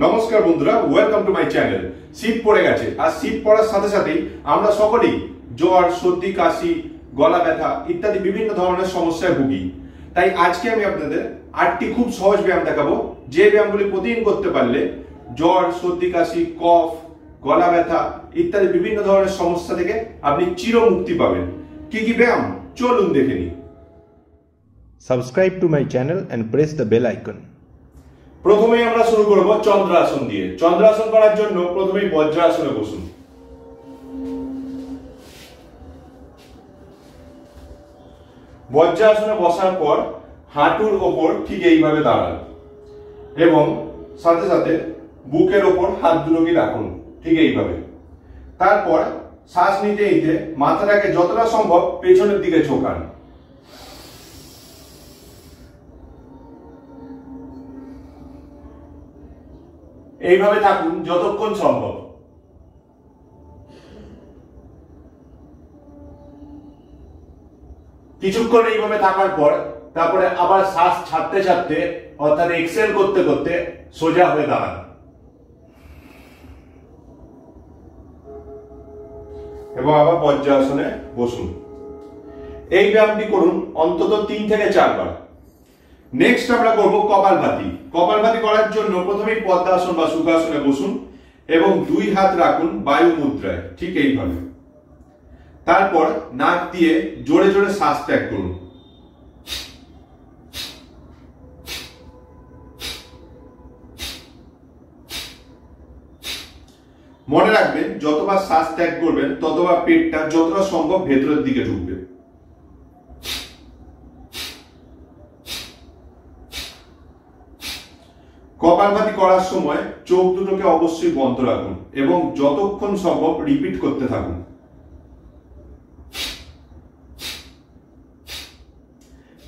নমস্কার বন্ধুরা, welcome to my channel. শীত পড়ে গেছে আর শীত পড়ার সাথে সাথেই আমরা সকলেই জ্বর, সর্দি, কাশি, গলা ব্যথা ইত্যাদি বিভিন্ন ধরনের সমস্যায় ভুগি। তাই আজকে আমি আপনাদের 8টি খুব সহজ ব্যায়াম দেখাবো, যে ব্যায়ামগুলি প্রতিদিন করতে পারলে জ্বর, সর্দি, কাশি, কফ, গলা ব্যথা ইত্যাদি বিভিন্ন ধরনের সমস্যা থেকে আপনি চিরমুক্তি পাবেন। কি কি ব্যায়াম, চলুন দেখে নিই। Subscribe to my channel and press the bell icon. প্রথমেই আমরা শুরু করব চন্দ্রাসন দিয়ে। চন্দ্রাসন করার জন্য প্রথমেই বজ্রাসনে বসুন। বজ্রাসনে বসার পর হাঁটুর ওপর ঠিক এইভাবে দাঁড়ান এবং সাথে সাথে বুকের ওপর হাত দুটোকে রাখুন ঠিক এইভাবে। তারপর শ্বাস নিতে নিতে মাথাটাকে যতটা সম্ভব পেছনের দিকে ঝোঁকান। এইভাবে থাকুন যতক্ষণ সম্ভব। কিছুক্ষণ এইভাবে থাকার পর তারপরে আবার শ্বাস ছাড়তে ছাড়তে অর্থাৎ এক্সেল করতে করতে সোজা হয়ে দাঁড়ান এবং আবার বজ্রাসনে বসুন। এই ব্যায়ামটি করুন অন্তত 3 থেকে 4 বার। নেক্সট আমরা করব কপালভাতি। কপালভাতি করার জন্য প্রথমেই পদ্মাসন বা সুখাসনে বসুন এবং 2 হাত রাখুন বায়ু মুদ্রায় ঠিক এইভাবে। তারপর নাক দিয়ে জোরে জোরে শ্বাস ত্যাগ করুন। মনে রাখবেন যতবার শ্বাস ত্যাগ করবেন ততবার পেটটা যতটা সম্ভব ভেতরের দিকে ঢুকবে। কপালভাতি করার সময় চোখ দুটোকে অবশ্যই বন্ধ রাখুন এবং যতক্ষণ সম্ভব রিপিট করতে থাকুন।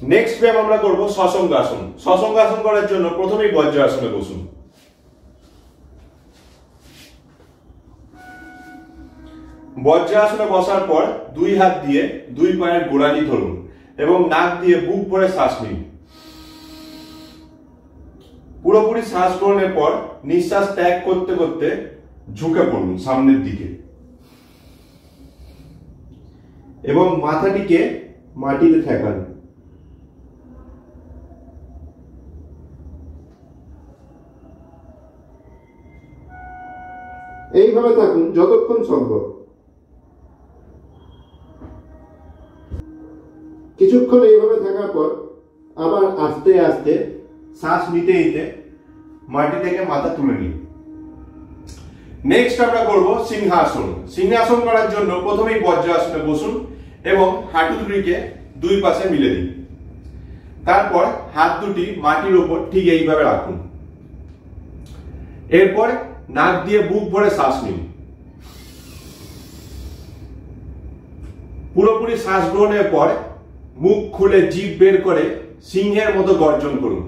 নেক্সট ব্যায়াম আমরা করব শশঙ্কাসন। শশঙ্কাসন করার জন্য প্রথমেই বজ্রাসনে বসুন। বজ্রাসনে বসার পর 2 হাত দিয়ে 2 পায়ের গোড়ালি ধরুন এবং নাক দিয়ে বুক ভরে শ্বাস নিন। পুরোপুরি শ্বাস গ্রহণের পর নিঃশ্বাস ত্যাগ করতে করতে ঝুঁকে পড়ুন সামনের দিকে এবং মাথাটিকে মাটিতে ঠেকান। এইভাবে থাকুন যতক্ষণ সম্ভব। কিছুক্ষণ এইভাবে থাকার পর আবার আস্তে আস্তে শ্বাস নিতে নিতে মাটি থেকে মাথা তুলে নিন। নেক্সট আমরা করব সিংহাসন। সিংহাসন করার জন্য প্রথমেই বজ্রাসনে বসুন এবং হাঁটু দুটিকে 2 পাশে মিলে দিন। তারপর হাত দুটি মাটির উপর ঠিক এইভাবে রাখুন। এরপর নাক দিয়ে বুক ভরে শ্বাস নিন। পুরোপুরি শ্বাস গ্রহণের পর মুখ খুলে জিভ বের করে সিংহের মতো গর্জন করুন।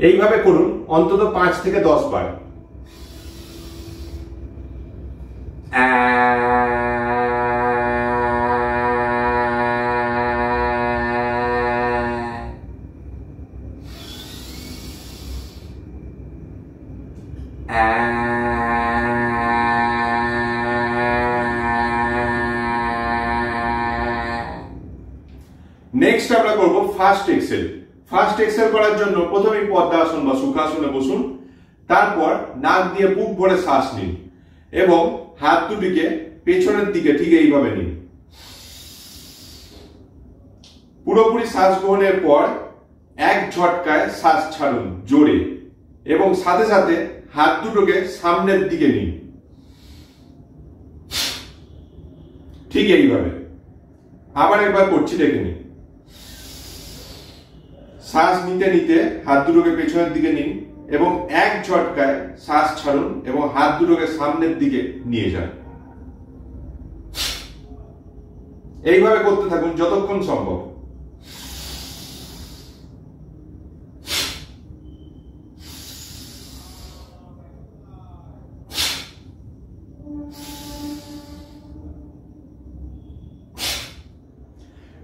এইভাবে করুন অন্তত 5 থেকে 10 বার। নেক্সট আমরা করব ফার্স্ট এক্সেল। ফার্স্ট এক্সেল করার জন্য প্রথমেই পদ্মাসন বা সুখাসনে বসুন। তারপর নাক দিয়ে বুক ভরে শ্বাস নিন এবং হাত দুটিকে পেছনের দিকে ঠিক এইভাবে নিন। পুরোপুরি শ্বাস গ্রহণের পর এক ঝটকায় শ্বাস ছাড়ুন জোরে এবং সাথে সাথে হাত দুটোকে সামনের দিকে নিন ঠিক এইভাবে। আবার একবার করছি, দেখে নিন। শ্বাস নিতে নিতে হাত দুটোকে পেছনের দিকে নিন এবং এক ঝটকায় শ্বাস ছাড়ুন এবং হাত দুটোকে সামনের দিকে নিয়ে যান। এইভাবে করতে থাকুন যতক্ষণ সম্ভব।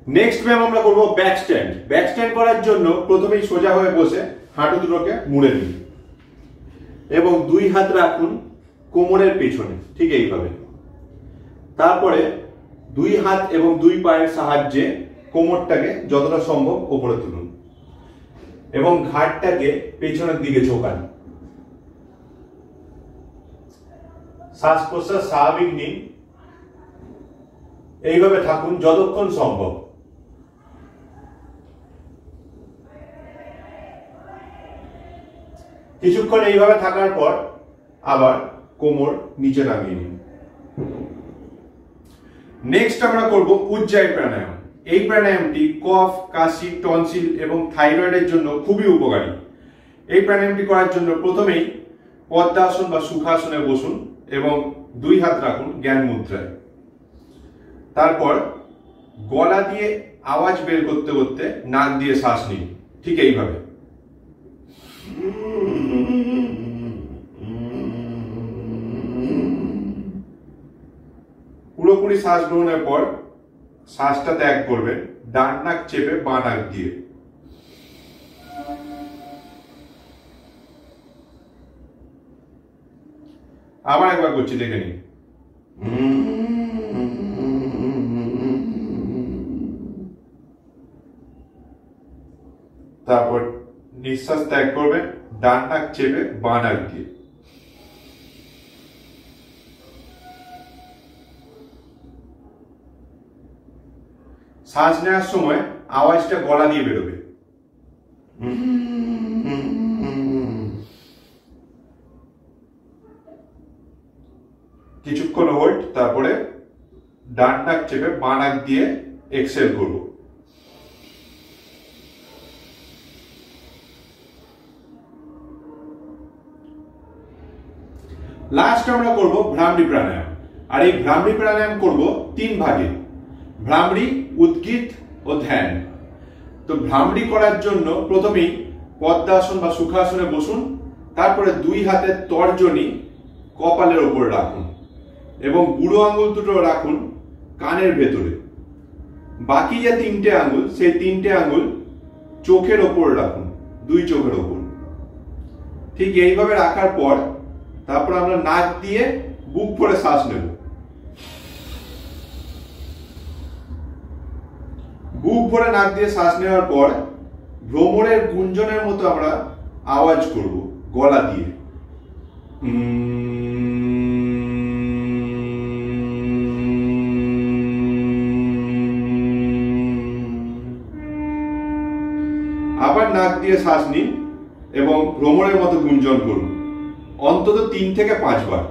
নেক্সট ব্যায়াম আমরা করব ব্যাক স্ট্যান্ড। ব্যাক স্ট্যান্ড করার জন্য প্রথমেই সোজা হয়ে বসে হাঁটু দুটোকে মুড়ে নিন এবং দুই হাত রাখুন কোমরের পেছনে, ঠিক এইভাবে। তারপরে দুই হাত এবং দুই পায়ের সাহায্যে কোমরটাকে যতটা সম্ভব উপরে তুলুন এবং ঘাড়টাকে পেছনের দিকে ঝোঁকান। শ্বাস প্রশ্বাস স্বাভাবিক নিন, এইভাবে থাকুন যতক্ষণ সম্ভব। কিছুক্ষণ এইভাবে থাকার পর আবার কোমর নিচে নামিয়ে নিন। নেক্সট আমরা করব উজ্জায়ী প্রাণায়াম। এই প্রাণায়ামটি কফ, কাশি, টনসিল এবং থাইরয়েডের জন্য খুবই উপকারী। এই প্রাণায়ামটি করার জন্য প্রথমেই পদ্মাসন বা সুখাসনে বসুন এবং দুই হাত রাখুন জ্ঞান মুদ্রায়। তারপর গলা দিয়ে আওয়াজ বের করতে করতে নাক দিয়ে শ্বাস নিন, ঠিক এইভাবে। পুরোপুরি শ্বাস গ্রহণের পর শ্বাসটা ত্যাগ করবেন ডান নাক চেপে বাঁ নাক দিয়ে। আবার একবার করছি, দেখে নিন। তারপর নিঃশ্বাস ত্যাগ করবেন ডান নাক চেপে বাঁ নাক দিয়ে। শ্বাস নেওয়ার সময় আওয়াজটা গলা দিয়ে বেরোবে। কিছুক্ষণ হোল্ড, তারপরে ডান নাক চেপে বাঁ নাক দিয়ে এক্সেল করব। লাস্ট আমরা করব ভ্রামরী প্রাণায়াম। আর এই ভ্রামরী প্রাণায়াম করব 3 ভাগে: ভ্রামরী, উদ্গীত ও ধ্যান। তো ভ্রামরী করার জন্য প্রথমেই পদ্মাসন বা সুখাসনে বসুন, তারপরে দুই হাতের তর্জনী কপালের ওপর রাখুন এবং বুড়ো আঙুল দুটো রাখুন কানের ভেতরে। বাকি যে 3টে আঙুল, সেই 3টে আঙুল চোখের ওপর রাখুন, দুই চোখের ওপর। ঠিক এইভাবে রাখার পর তারপর আমরা নাক দিয়ে বুক ভরে শ্বাস নেব। বুক ভরে নাক দিয়ে শ্বাস নেওয়ার পর ভ্রমরের গুঞ্জনের মতো আমরা আওয়াজ করব গলা দিয়ে। আবার নাক দিয়ে শ্বাস নিন এবং ভ্রমরের মতো গুঞ্জন করুন অন্তত 3 থেকে 5 বার।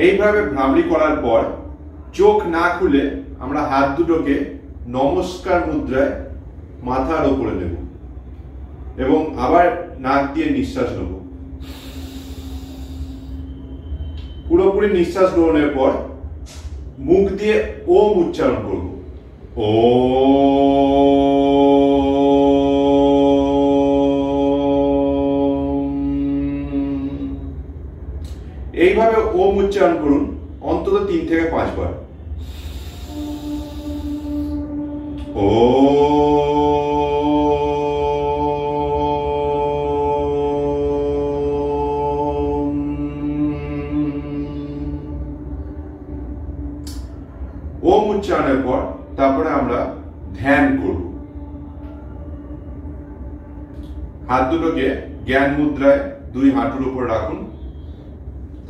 এইভাবে ভ্রামরী করার পর চোখ না খুলে আমরা হাত দুটোকে নমস্কার মুদ্রায় মাথার উপরে নেব এবং আবার নাক দিয়ে নিঃশ্বাস নেব। পুরোপুরি নিঃশ্বাস গ্রহণের পর মুখ দিয়ে ওম উচ্চারণ করব। এইভাবে ওম উচ্চারণ করুন অন্তত 3 থেকে 5 বার। ওম উচ্চারণের পর তারপরে আমরা ধ্যান করব। হাত দুটোকে জ্ঞান মুদ্রায় দুই হাঁটুর উপর রাখুন,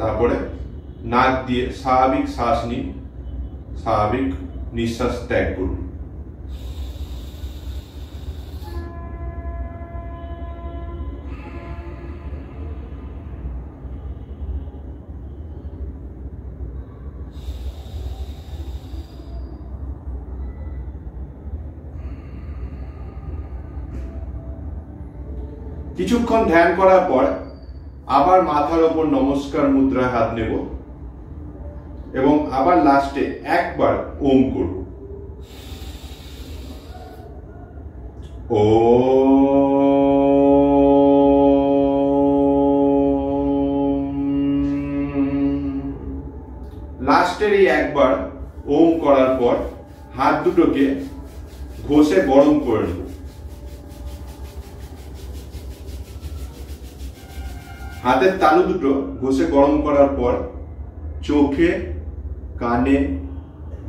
তারপরে নাক দিয়ে স্বাভাবিক শ্বাস নিন, স্বাভাবিক নিঃশ্বাস ত্যাগ করুন। কিছুক্ষণ ধ্যান করার পর আবার মাথার ওপর নমস্কার মুদ্রায় হাত নেব এবং আবার লাস্টে একবার ওম করব। লাস্টের এই একবার ওম করার পর হাত দুটোকে ঘষে গরম করে নেব। হাতের তালু দুটো ঘষে গরম করার পর চোখে, কানে,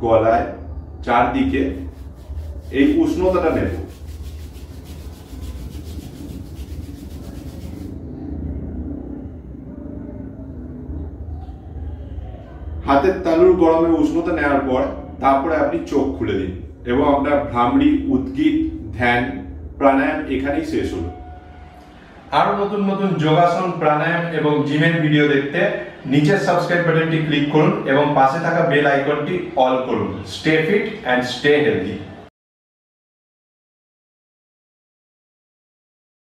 গলায়, চারদিকে এই উষ্ণতাটা নেব। হাতের তালুর গরমে উষ্ণতা নেওয়ার পর তারপরে আপনি চোখ খুলে দিন এবং আপনার ভ্রামরী, উদ্গীত, ধ্যান, প্রাণায়াম এখানেই শেষ হলো। আরো নতুন নতুন যোগাসন, প্রাণায়াম এবং জিমের ভিডিও দেখতে নিচের সাবস্ক্রাইব বাটনটি ক্লিক করুন এবং পাশে থাকা বেল আইকনটি অল করুন। Stay fit and stay healthy.